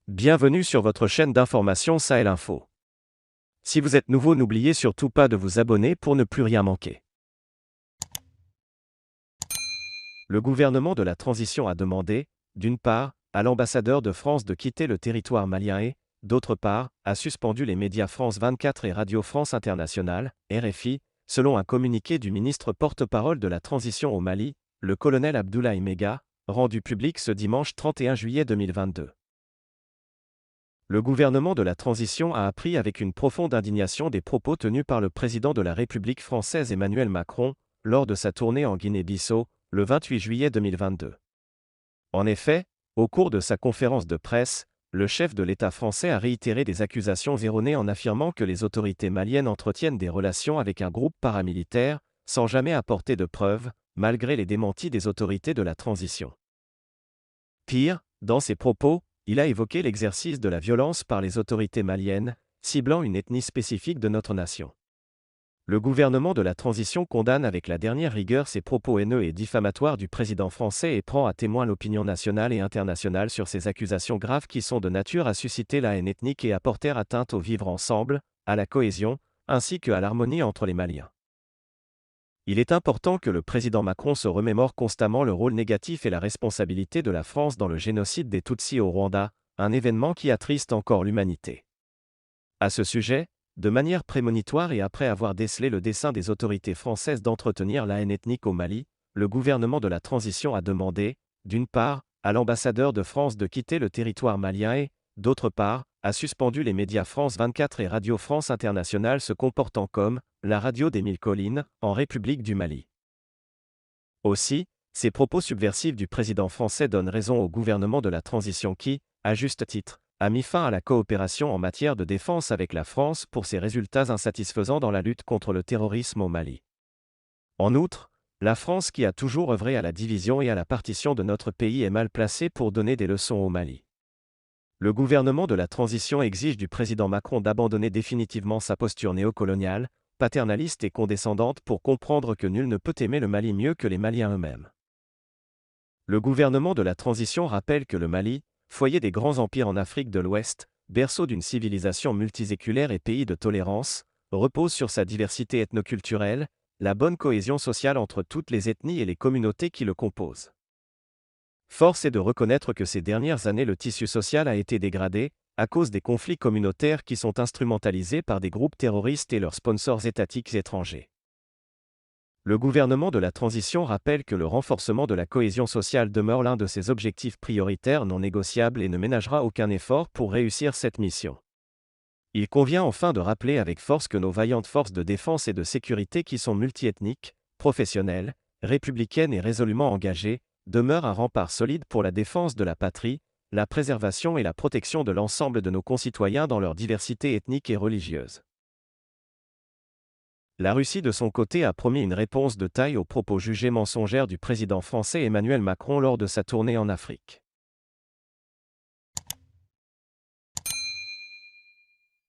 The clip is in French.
Bienvenue sur votre chaîne d'information Sahel Info. Si vous êtes nouveau, n'oubliez surtout pas de vous abonner pour ne plus rien manquer. Le gouvernement de la transition a demandé, d'une part, à l'ambassadeur de France de quitter le territoire malien et, d'autre part, a suspendu les médias France 24 et Radio France Internationale, RFI, selon un communiqué du ministre porte-parole de la transition au Mali, le colonel Abdoulaye Mega, rendu public ce dimanche 31 juillet 2022. Le gouvernement de la transition a appris avec une profonde indignation des propos tenus par le président de la République française Emmanuel Macron, lors de sa tournée en Guinée-Bissau, le 28 juillet 2022. En effet, au cours de sa conférence de presse, le chef de l'État français a réitéré des accusations erronées en affirmant que les autorités maliennes entretiennent des relations avec un groupe paramilitaire, sans jamais apporter de preuves, malgré les démentis des autorités de la transition. Pire, dans ses propos, il a évoqué l'exercice de la violence par les autorités maliennes, ciblant une ethnie spécifique de notre nation. Le gouvernement de la transition condamne avec la dernière rigueur ces propos haineux et diffamatoires du président français et prend à témoin l'opinion nationale et internationale sur ces accusations graves qui sont de nature à susciter la haine ethnique et à porter atteinte au vivre ensemble, à la cohésion, ainsi qu'à l'harmonie entre les Maliens. Il est important que le président Macron se remémore constamment le rôle négatif et la responsabilité de la France dans le génocide des Tutsis au Rwanda, un événement qui attriste encore l'humanité. À ce sujet, de manière prémonitoire et après avoir décelé le dessein des autorités françaises d'entretenir la haine ethnique au Mali, le gouvernement de la transition a demandé, d'une part, à l'ambassadeur de France de quitter le territoire malien et, d'autre part, a suspendu les médias France 24 et Radio France Internationale se comportant comme la radio des Mille Collines, en République du Mali. Aussi, ces propos subversifs du président français donnent raison au gouvernement de la transition qui, à juste titre, a mis fin à la coopération en matière de défense avec la France pour ses résultats insatisfaisants dans la lutte contre le terrorisme au Mali. En outre, la France qui a toujours œuvré à la division et à la partition de notre pays est mal placée pour donner des leçons au Mali. Le gouvernement de la transition exige du président Macron d'abandonner définitivement sa posture néocoloniale, paternaliste et condescendante pour comprendre que nul ne peut aimer le Mali mieux que les Maliens eux-mêmes. Le gouvernement de la transition rappelle que le Mali, foyer des grands empires en Afrique de l'Ouest, berceau d'une civilisation multiséculaire et pays de tolérance, repose sur sa diversité ethnoculturelle, la bonne cohésion sociale entre toutes les ethnies et les communautés qui le composent. Force est de reconnaître que ces dernières années le tissu social a été dégradé, à cause des conflits communautaires qui sont instrumentalisés par des groupes terroristes et leurs sponsors étatiques étrangers. Le gouvernement de la transition rappelle que le renforcement de la cohésion sociale demeure l'un de ses objectifs prioritaires non négociables et ne ménagera aucun effort pour réussir cette mission. Il convient enfin de rappeler avec force que nos vaillantes forces de défense et de sécurité qui sont multiethniques, professionnelles, républicaines et résolument engagées, demeurent un rempart solide pour la défense de la patrie, la préservation et la protection de l'ensemble de nos concitoyens dans leur diversité ethnique et religieuse. La Russie de son côté a promis une réponse de taille aux propos jugés mensongères du président français Emmanuel Macron lors de sa tournée en Afrique.